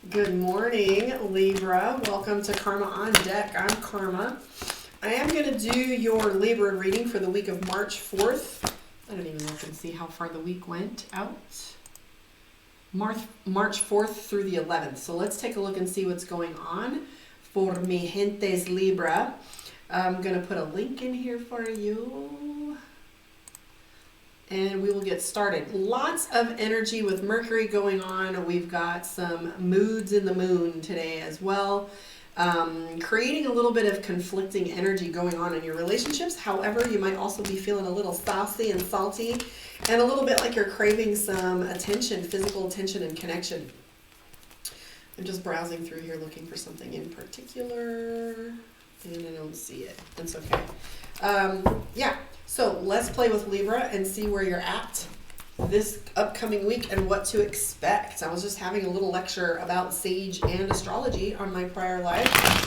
Good morning, Libra. Welcome to Karma on Deck. I'm Karma. I am going to do your Libra reading for the week of March 4th. I don't even look and see how far the week went out. March 4th through the 11th. So let's take a look and see what's going on for mi gentes Libra. I'm going to put a link in here for you. And we will get started. Lots of energy with Mercury going on. We've got some moods in the moon today as well. Creating a little bit of conflicting energy going on in your relationships. However, you might also be feeling a little saucy and salty and a little bit like you're craving some attention, physical attention and connection. I'm just browsing through here looking for something in particular and I don't see it. That's okay. So let's play with Libra and see where you're at this upcoming week and what to expect. I was just having a little lecture about sage and astrology on my prior live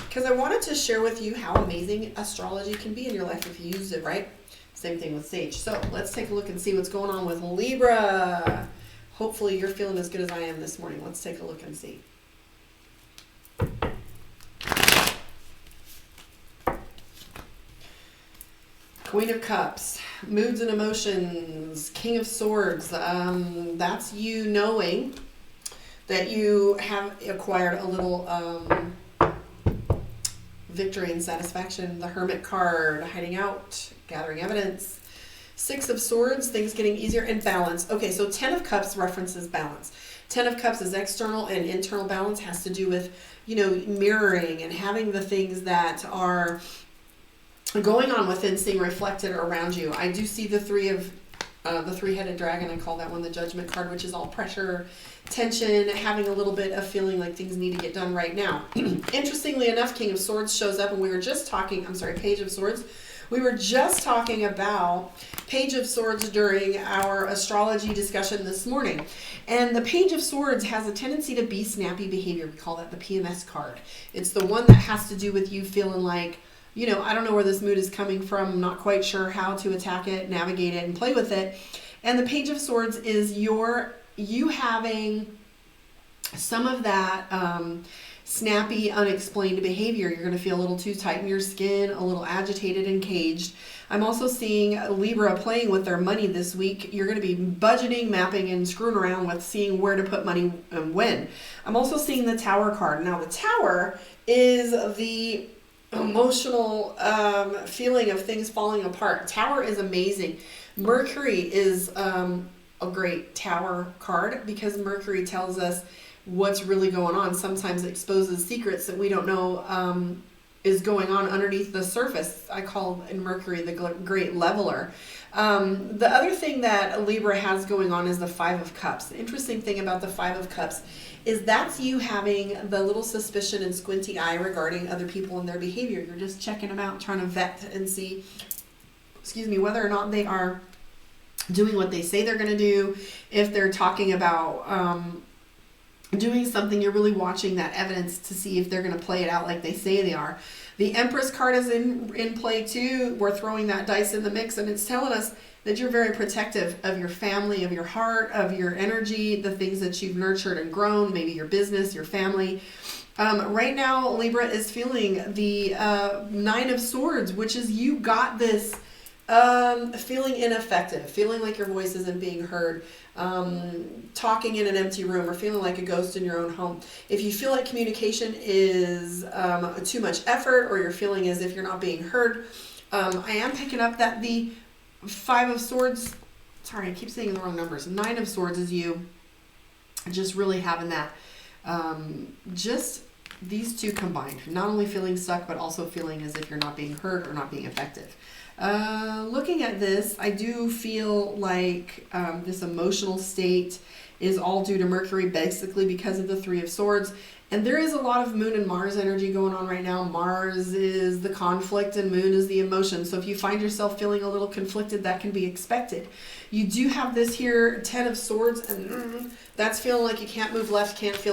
because I wanted to share with you how amazing astrology can be in your life if you use it right. Same thing with sage. So let's take a look and see what's going on with Libra. Hopefully you're feeling as good as I am this morning. Let's take a look and see. Queen of Cups, moods and emotions, King of Swords. That's you knowing that you have acquired a little victory and satisfaction. The Hermit card, hiding out, gathering evidence. Six of Swords, things getting easier, and balance. Okay, so 10 of Cups references balance. 10 of Cups is external and internal balance, has to do with, mirroring and having the things that are going on within seeing reflected around you. I do see the three-headed dragon. I call that one the Judgment card, which is all pressure, tension, having a little bit of feeling like things need to get done right now. Interestingly enough, King of Swords shows up, and we were just talking, Page of Swords. We were just talking about Page of Swords during our astrology discussion this morning. And the Page of Swords has a tendency to be snappy behavior. We call that the PMS card. It's the one that has to do with you feeling like, I don't know where this mood is coming from. I'm not quite sure how to attack it, navigate it, and play with it. And the Page of Swords is you having some of that snappy, unexplained behavior. You're going to feel a little too tight in your skin, a little agitated and caged. I'm also seeing Libra playing with their money this week. You're going to be budgeting, mapping, and screwing around with seeing where to put money and when. I'm also seeing the Tower card. Now, the Tower is the emotional feeling of things falling apart. Tower is amazing. Mercury is a great Tower card because Mercury tells us what's really going on. Sometimes it exposes secrets that we don't know is going on underneath the surface. I call in Mercury the great leveler. The other thing that Libra has going on is the Five of Cups. The interesting thing about the Five of Cups is that's you having the little suspicion and squinty eye regarding other people and their behavior. You're just checking them out, trying to vet and see, whether or not they are doing what they say they're going to do. If they're talking about doing something, you're really watching that evidence to see if they're going to play it out like they say they are. The Empress card is in play too. We're throwing that dice in the mix, and it's telling us that you're very protective of your family, of your heart, of your energy, the things that you've nurtured and grown, maybe your business, your family. Right now, Libra is feeling the Nine of Swords, which is you got this feeling ineffective, feeling like your voice isn't being heard, talking in an empty room, or feeling like a ghost in your own home. If you feel like communication is too much effort, or you're feeling as if you're not being heard, I am picking up that the Five of Swords, I keep saying the wrong numbers. Nine of Swords is you just really having that, just these two combined, not only feeling stuck, but also feeling as if you're not being heard or not being effective. Looking at this, I do feel like this emotional state is all due to Mercury, basically because of the Three of Swords. And there is a lot of Moon and Mars energy going on right now. Mars is the conflict and Moon is the emotion. So if you find yourself feeling a little conflicted, that can be expected. You do have this here, 10 of Swords, and that's feeling like you can't move left, can't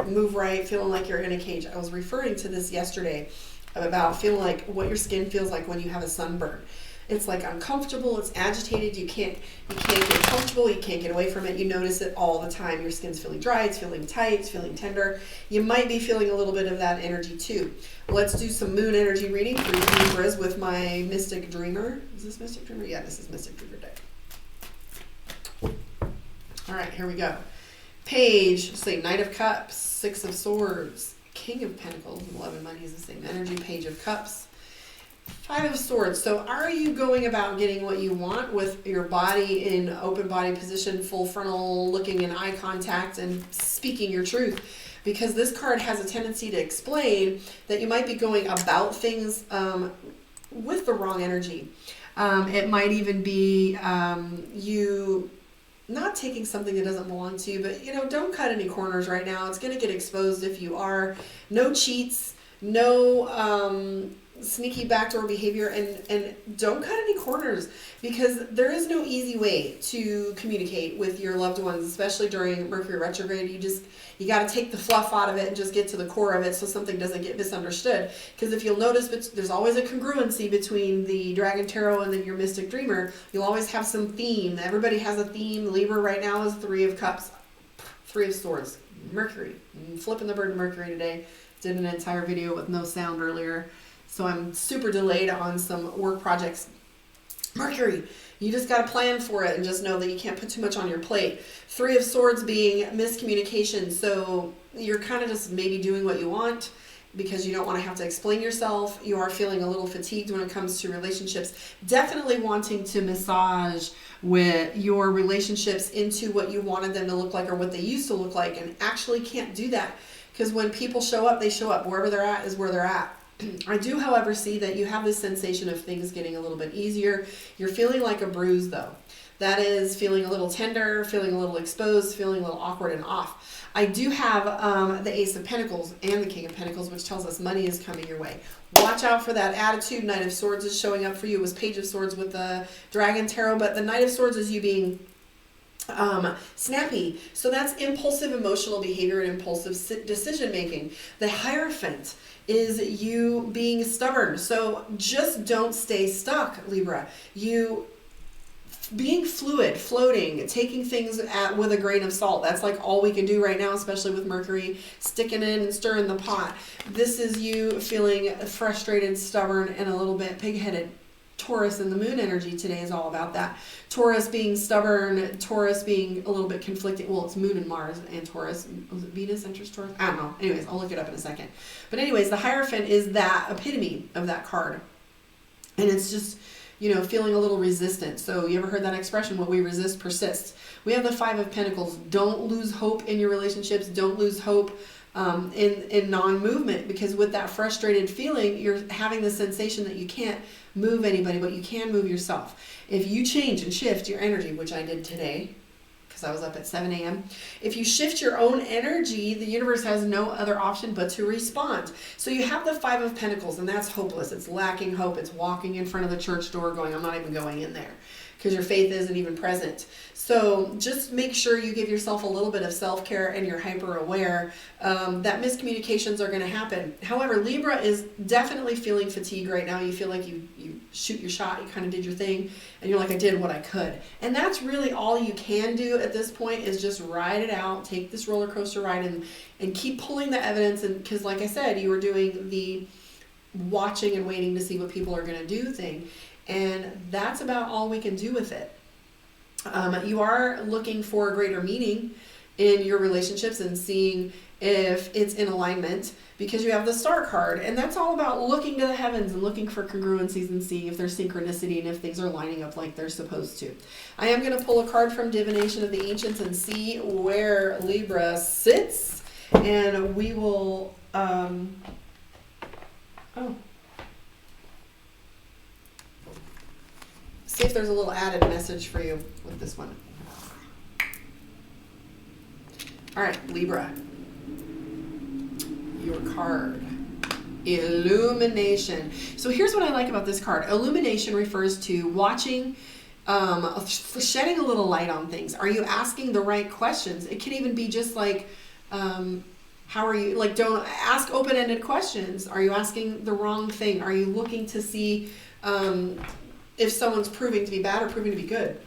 move right, feeling like you're in a cage. I was referring to this yesterday about feeling like what your skin feels like when you have a sunburn. It's like uncomfortable, it's agitated, you can't get comfortable, you can't get away from it. You notice it all the time. Your skin's feeling dry, it's feeling tight, it's feeling tender. You might be feeling a little bit of that energy too. Let's do some moon energy reading for you Libras with my Mystic Dreamer. Is this Mystic Dreamer? Yeah, this is Mystic Dreamer deck. All right, here we go. Page, say Knight of Cups, Six of Swords, King of Pentacles, 11 money is the same energy, Page of Cups, Five of Swords. So are you going about getting what you want with your body in open body position, full frontal, looking in eye contact and speaking your truth? Because this card has a tendency to explain that you might be going about things with the wrong energy. It might even be you not taking something that doesn't belong to you, but, you know, don't cut any corners right now. It's going to get exposed if you are. No cheats, no sneaky backdoor behavior, and don't cut any corners, because there is no easy way to communicate with your loved ones, especially during Mercury retrograde. You got to take the fluff out of it and just get to the core of it so something doesn't get misunderstood. Because if you'll notice, there's always a congruency between the Dragon Tarot and then your Mystic Dreamer. You'll always have some theme. Everybody has a theme. Libra right now is Three of Cups, Three of Swords, Mercury. I'm flipping the bird of Mercury today. Did an entire video with no sound earlier. So I'm super delayed on some work projects. Mercury, you just got to plan for it and just know that you can't put too much on your plate. Three of Swords being miscommunication. So you're kind of just maybe doing what you want because you don't want to have to explain yourself. You are feeling a little fatigued when it comes to relationships. Definitely wanting to massage with your relationships into what you wanted them to look like or what they used to look like, and actually can't do that. Because when people show up, they show up. Wherever they're at is where they're at. I do, however, see that you have this sensation of things getting a little bit easier. You're feeling like a bruise, though. That is feeling a little tender, feeling a little exposed, feeling a little awkward and off. I do have the Ace of Pentacles and the King of Pentacles, which tells us money is coming your way. Watch out for that attitude. Knight of Swords is showing up for you. It was Page of Swords with the Dragon Tarot, but the Knight of Swords is you being snappy. So that's impulsive emotional behavior and impulsive decision making. The Hierophant is you being stubborn. So just don't stay stuck, Libra. You being fluid, floating, taking things with a grain of salt. That's like all we can do right now, especially with Mercury sticking in and stirring the pot. This is you feeling frustrated, stubborn, and a little bit pig-headed. Taurus and the moon energy today is all about that. Taurus being stubborn, Taurus being a little bit conflicting. Well, it's Moon and Mars and Taurus. Was it Venus enters Taurus? I don't know. Anyways, I'll look it up in a second. But anyways, the Hierophant is that epitome of that card. And it's just, you know, feeling a little resistant. So you ever heard that expression, what we resist persists? We have the Five of Pentacles. Don't lose hope in your relationships. Don't lose hope in non-movement, because with that frustrated feeling, you're having the sensation that you can't move anybody, but you can move yourself. If you change and shift your energy, which I did today, because I was up at 7 a.m. If you shift your own energy, the universe has no other option but to respond. So you have the Five of Pentacles, and that's hopeless. It's lacking hope. It's walking in front of the church door going, I'm not even going in there, because your faith isn't even present. So just make sure you give yourself a little bit of self-care and you're hyper aware that miscommunications are going to happen. However, Libra is definitely feeling fatigue right now. You feel like you shoot your shot, you kind of did your thing, and you're like, I did what I could. And that's really all you can do at this point, is just ride it out, take this roller coaster ride, and keep pulling the evidence. And because like I said, you were doing the watching and waiting to see what people are going to do thing. And that's about all we can do with it. You are looking for a greater meaning in your relationships and seeing if it's in alignment, because you have the Star card, and that's all about looking to the heavens and looking for congruencies and seeing if there's synchronicity and if things are lining up like they're supposed to. I am going to pull a card from Divination of the Ancients and see where Libra sits, and we will see if there's a little added message for you with this one. All right, Libra. Your card. Illumination. So here's what I like about this card. Illumination refers to watching, shedding a little light on things. Are you asking the right questions? It can even be just like, how are you, like, don't ask open-ended questions. Are you asking the wrong thing? Are you looking to see if someone's proving to be bad or proving to be good.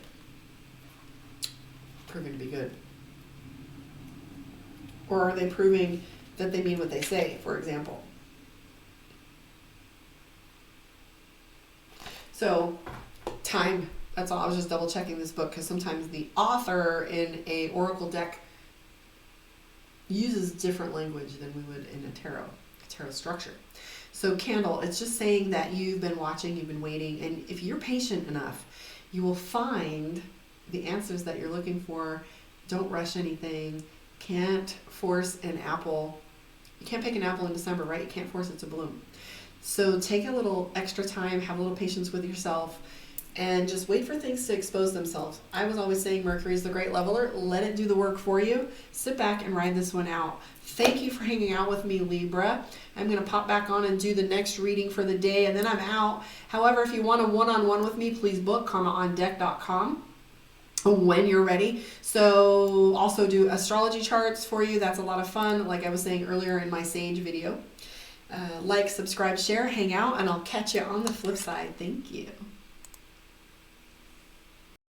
Proving to be good. Or are they proving that they mean what they say, for example? So, time. That's all. I was just double checking this book because sometimes the author in a oracle deck uses different language than we would in a tarot structure. So candle, it's just saying that you've been watching, you've been waiting, and if you're patient enough, you will find the answers that you're looking for. Don't rush anything. Can't force an apple. You can't pick an apple in December, right? You can't force it to bloom. So take a little extra time, have a little patience with yourself, and just wait for things to expose themselves. I was always saying Mercury is the great leveler. Let it do the work for you. Sit back and ride this one out. Thank you for hanging out with me, Libra. I'm going to pop back on and do the next reading for the day, and then I'm out. However, if you want a one-on-one with me, please book karmaondeck.com when you're ready. So also do astrology charts for you. That's a lot of fun, like I was saying earlier in my Sage video. Like, subscribe, share, hang out, and I'll catch you on the flip side. Thank you.